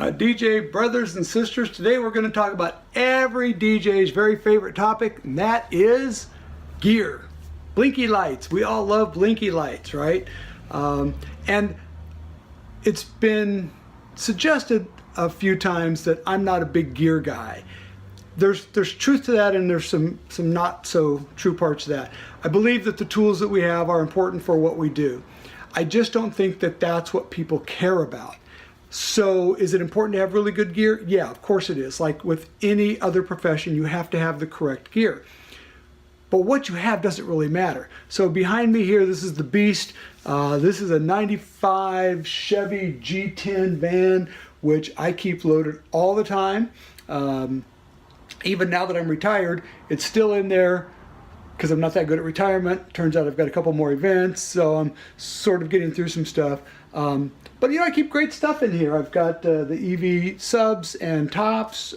My DJ brothers and sisters, today we're going to talk about every DJ's very favorite topic, and that is gear. Blinky lights. We all love blinky lights, right? And it's been suggested a few times that I'm not a big gear guy. There's truth to that, and there's some not so true parts to that. I believe that the tools that we have are important for what we do. I just don't think that that's what people care about. So is it important to have really good gear? Yeah, of course it is. Like with any other profession, you have to have the correct gear. But what you have doesn't really matter. So behind me here, this is the Beast. This is a 95 Chevy G10 van, which I keep loaded all the time. Even now that I'm retired, it's still in there because I'm not that good at retirement. Turns out I've got a couple more events, so I'm sort of getting through some stuff. But you know, I keep great stuff in here. I've got the EV subs and tops,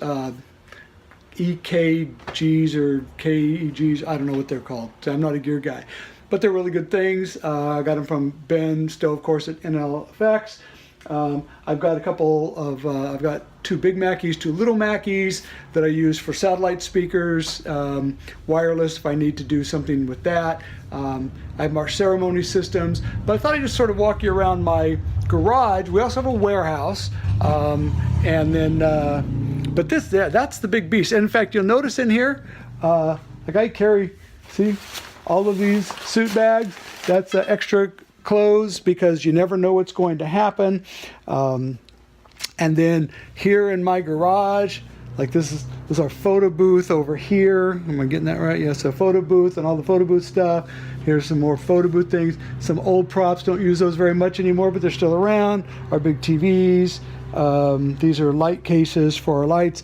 EKGs or KEGs, I don't know what they're called. So I'm not a gear guy, but they're really good things. I got them from Ben Stowe, of course, at NLFX. I've got a couple of, I've got two big Mackies, two little Mackies that I use for satellite speakers, wireless if I need to do something with that. I have our ceremony systems, but I thought I'd just sort of walk you around my garage. We also have a warehouse, and then, but this, that's the big Beast. And in fact, you'll notice in here, like I carry, see, all of these suit bags. That's extra clothes because you never know what's going to happen. And then here in my garage, like this is our photo booth over here. Am I getting that right? Yes, a photo booth and all the photo booth stuff. Here's some more photo booth things. Some old props, don't use those very much anymore, but they're still around. Our big TVs. These are light cases for our lights.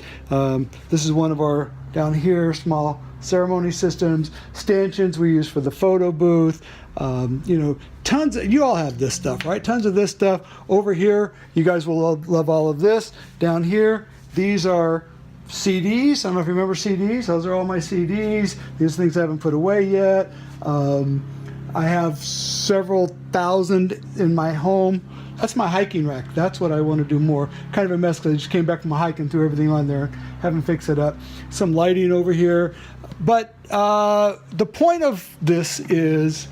This is one of our, down here, small ceremony systems. Stanchions we use for the photo booth. You know, tons of, you all have this stuff, right? Tons of this stuff. Over here, you guys will love all of this. Down here, these are CDs. I don't know if you remember CDs. Those are all my CDs. These things I haven't put away yet. I have several thousand in my home. That's my hiking rack. That's what I want to do more. Kind of a mess because I just came back from my hike and threw everything on there. Haven't fixed it up. Some lighting over here. But the point of this is,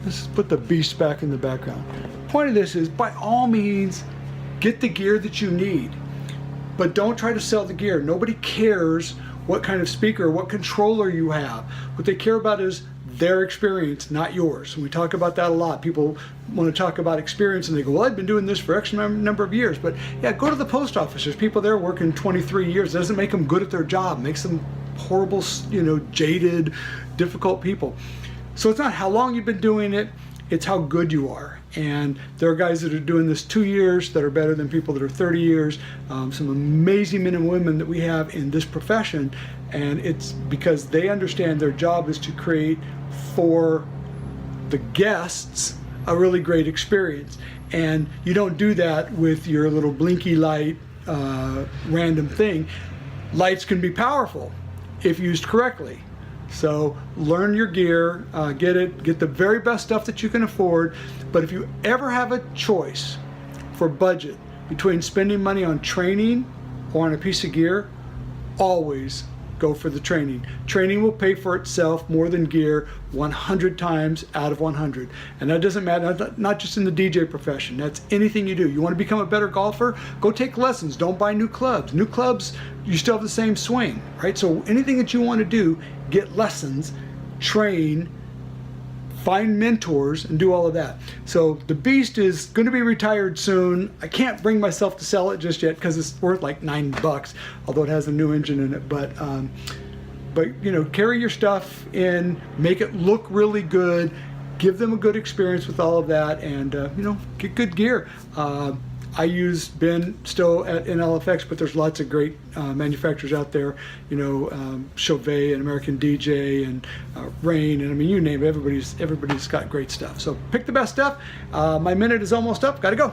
let's put the Beast back in the background. The point of this is, by all means, get the gear that you need. But don't try to sell the gear. Nobody cares what kind of speaker, what controller you have. What they care about is their experience, not yours. And we talk about that a lot. People want to talk about experience and they go, well, I've been doing this for X number of years. But yeah, go to the post office. There's people there working 23 years. It doesn't make them good at their job. It makes them horrible, you know, jaded, difficult people. So it's not how long you've been doing it, it's how good you are. And there are guys that are doing this 2 years that are better than people that are 30 years. Some amazing men and women that we have in this profession, and it's because they understand their job is to create for the guests a really great experience. And you don't do that with your little blinky light random thing. Lights can be powerful if used correctly. So learn your gear, get the very best stuff that you can afford. But if you ever have a choice for budget between spending money on training or on a piece of gear, always go for the training. Training will pay for itself more than gear 100 times out of 100. And that doesn't matter, not just in the DJ profession, that's anything you do. You want to become a better golfer? Go take lessons, don't buy new clubs. New clubs, you still have the same swing, right? So anything that you want to do, get lessons, train, find mentors, and do all of that. So the Beast is going to be retired soon. I can't bring myself to sell it just yet because it's worth like $9, although it has a new engine in it. But you know, carry your stuff in, make it look really good, give them a good experience with all of that, and you know, get good gear. I use Ben Stowe at NLFX, but there's lots of great manufacturers out there, you know, Chauvet and American DJ and Rain, and I mean, you name it, everybody's got great stuff. So pick the best stuff. My minute is almost up, gotta go.